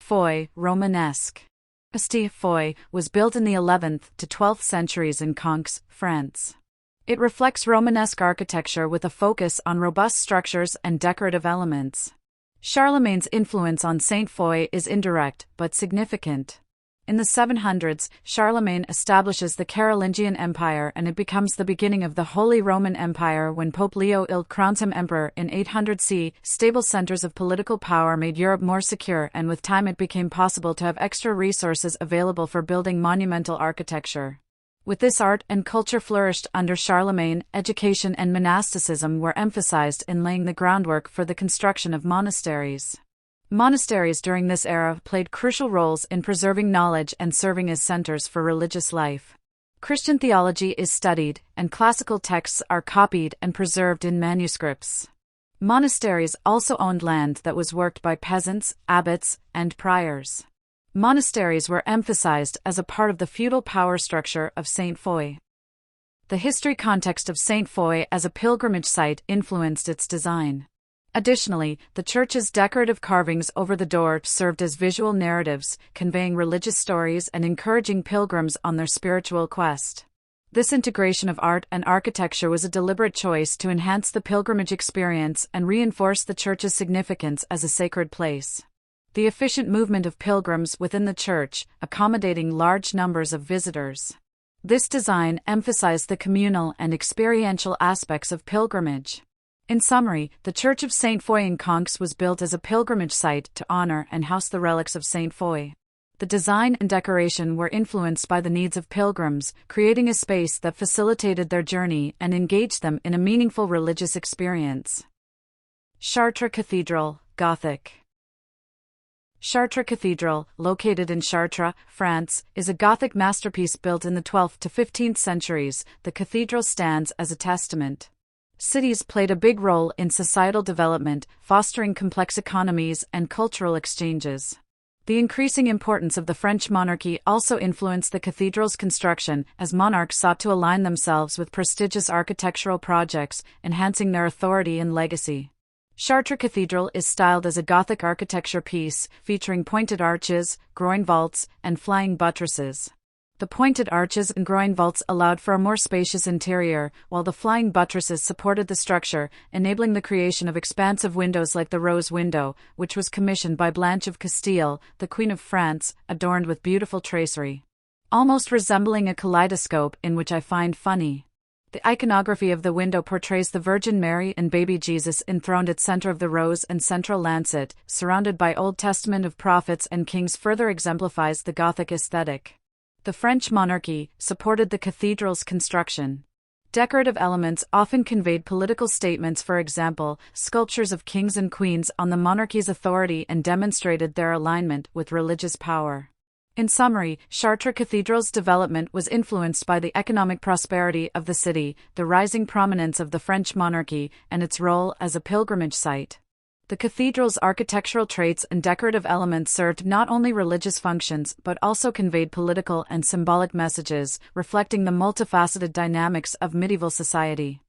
Foy, Romanesque. Bastille Foy was built in the 11th to 12th centuries in Conques, France. It reflects Romanesque architecture with a focus on robust structures and decorative elements. Charlemagne's influence on Saint Foy is indirect but significant. In the 700s, Charlemagne establishes the Carolingian Empire, and it becomes the beginning of the Holy Roman Empire when Pope Leo XI crowns him emperor in 800 CE. Stable centers of political power made Europe more secure, and with time it became possible to have extra resources available for building monumental architecture. With this, art and culture flourished under Charlemagne. Education and monasticism were emphasized in laying the groundwork for the construction of monasteries. Monasteries during this era played crucial roles in preserving knowledge and serving as centers for religious life. Christian theology is studied, and classical texts are copied and preserved in manuscripts. Monasteries also owned land that was worked by peasants, abbots, and priors. Monasteries were emphasized as a part of the feudal power structure of Saint Foy. The history context of Saint Foy as a pilgrimage site influenced its design. Additionally, the church's decorative carvings over the door served as visual narratives, conveying religious stories and encouraging pilgrims on their spiritual quest. This integration of art and architecture was a deliberate choice to enhance the pilgrimage experience and reinforce the church's significance as a sacred place. The efficient movement of pilgrims within the church, accommodating large numbers of visitors. This design emphasized the communal and experiential aspects of pilgrimage. In summary, the Church of Saint Foy in Conques was built as a pilgrimage site to honor and house the relics of Saint Foy. The design and decoration were influenced by the needs of pilgrims, creating a space that facilitated their journey and engaged them in a meaningful religious experience. Chartres Cathedral, Gothic. Chartres Cathedral, located in Chartres, France, is a Gothic masterpiece built in the 12th to 15th centuries. The cathedral stands as a testament. Cities played a big role in societal development, fostering complex economies and cultural exchanges. The increasing importance of the French monarchy also influenced the cathedral's construction, as monarchs sought to align themselves with prestigious architectural projects, enhancing their authority and legacy. Chartres Cathedral is styled as a Gothic architecture piece, featuring pointed arches, groin vaults, and flying buttresses. The pointed arches and groin vaults allowed for a more spacious interior, while the flying buttresses supported the structure, enabling the creation of expansive windows like the Rose Window, which was commissioned by Blanche of Castile, the Queen of France, adorned with beautiful tracery. Almost resembling a kaleidoscope, in which I find funny. The iconography of the window portrays the Virgin Mary and baby Jesus enthroned at center of the rose and central lancet, surrounded by Old Testament of prophets and kings, further exemplifies the Gothic aesthetic. The French monarchy supported the cathedral's construction. Decorative elements often conveyed political statements, for example, sculptures of kings and queens on the monarchy's authority, and demonstrated their alignment with religious power. In summary, Chartres Cathedral's development was influenced by the economic prosperity of the city, the rising prominence of the French monarchy, and its role as a pilgrimage site. The cathedral's architectural traits and decorative elements served not only religious functions but also conveyed political and symbolic messages, reflecting the multifaceted dynamics of medieval society.